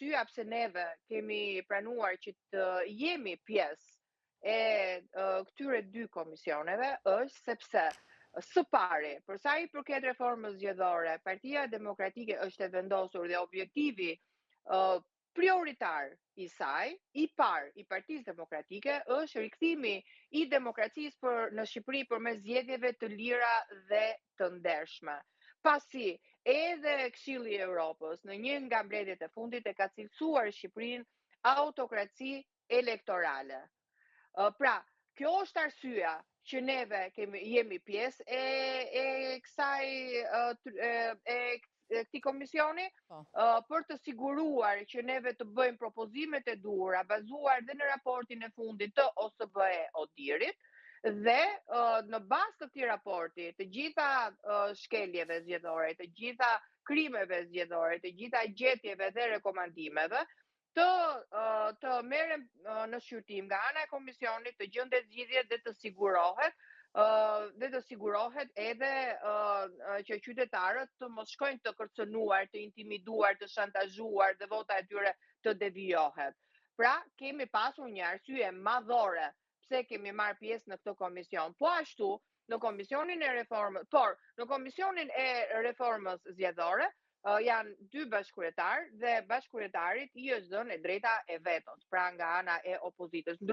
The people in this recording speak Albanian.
arsyeja pse neve kemi pranuar që të jemi pjesë e këtyre dy komisioneve është sepse së pari, për sa i përket reformës zgjedhore, Partia Demokratike është e vendosur dhe objektivi prioritar i saj, i parë i Partisë Demokratike, është rikthimi i demokracisë në Shqipëri përmes zgjedhjeve të lira dhe të ndershme. Pasi edhe Këshilli i Evropës në një nga mbledhjet e fundit e ka cilësuar Shqipërinë autokraci elektorale. Pra, kjo është arsyeja që neve jemi pjesë e këtij komisioni, për të siguruar që neve të bëjmë propozimet e duhura, bazuar dhe në raportin e fundit të OSBE ODIHR-it, dhe në bazë të këtij raporti, të gjitha shkeljeve zgjedhore, të gjitha krimeve zgjedhore, të gjitha gjetjeve dhe rekomandimeve, të merrem në shqyrtim nga ana e komisionit, të gjendet zgjidhje dhe të sigurohet edhe që qytetarët të mos shkojnë të kërcënuar, të intimiduar, të shantazhuar dhe vota e tyre të devijohet. Pra, kemi pasur një arsye madhore pse kemi marrë pjesë në këtë komision. Po ashtu, në komisionin e reformës zgjedhore, janë dy bashkëkryetarë dhe bashkëkryetarit i është dhënë e drejta e vetos, pra nga ana e opozitës.